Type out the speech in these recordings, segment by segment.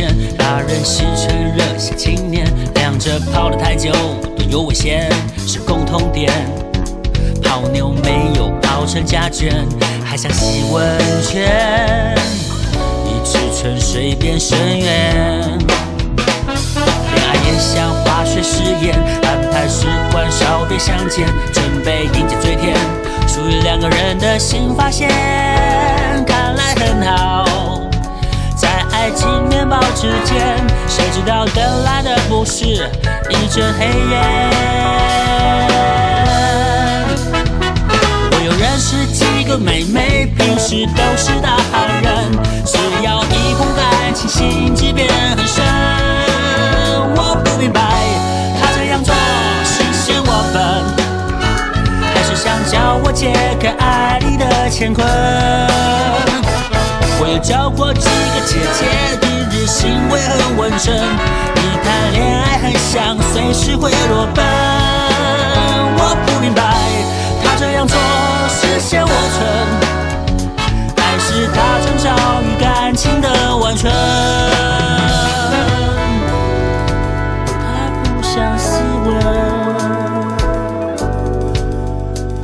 年，大人戏称热血青年，两者泡得太久都有危险，是共同点。泡妞没有泡成家眷，还想洗温泉，你只纯水变深渊。恋爱也像化学实验，安排时关少别相见，准备迎接最甜，属于两个人的新发现，看来很好。在爱情面包之间，谁知道等来的不是一阵黑夜。我有认识几个妹妹，平时都是大寒人，只要一碰感情，心机变很深。我不明白，她这样做是嫌我笨，还是想叫我解开爱里的乾坤？我有交过几个姐姐，一日行为很稳重，一谈恋爱很像随时会落奔。我不明白，她这样做是嫌我蠢，还是她正着于感情的完全？她不想斯文，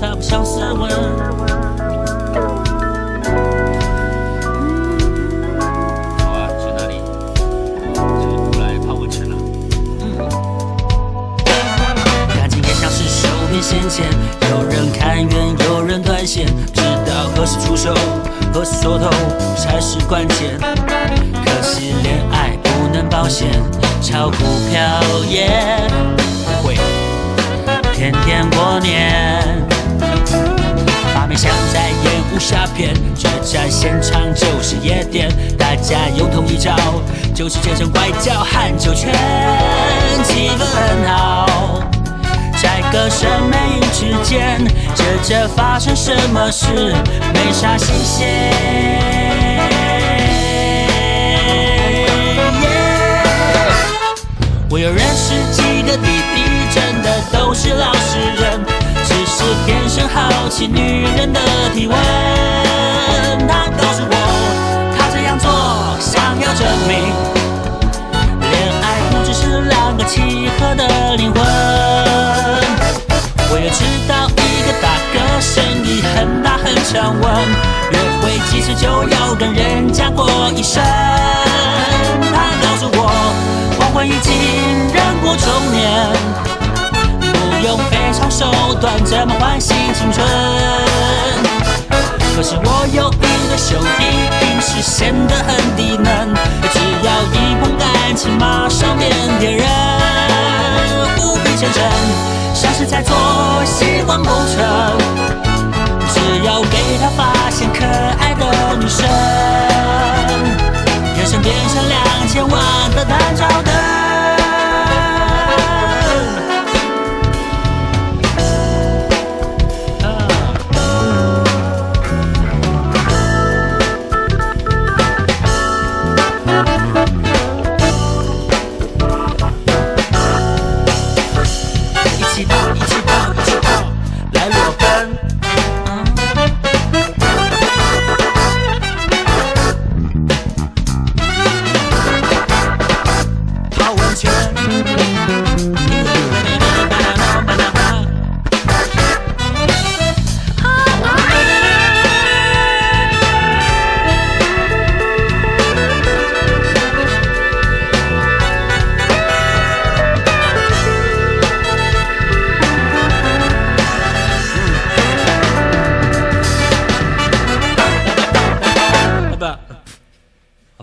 她不想斯文。先前有人看远，有人断线，知道何时出手，何时缩头才是关键。可惜恋爱不能保险，炒股票也不会天天过年。把面镶在烟雾下片，决战现场就是夜店，大家有同一招，就是全身拐角和酒圈，气氛很好。在歌声眉宇之间，这发生什么事没啥新鲜。我有认识几个弟弟，真的都是老实人，只是天生好奇女人的体温。他告诉我，他这样做想要证明，恋爱不只是两个契合的灵魂。我也知道一个大哥生意很大很沉稳，约会几次就要跟人家过一生。他告诉我，黄昏已经人过中年，不用非常手段怎么唤醒青春。可是我有一个兄弟，平时显得很低能，只要一碰感情马上变别人，无比虔诚，像是在做希望工程，只要给他发现可爱的女生。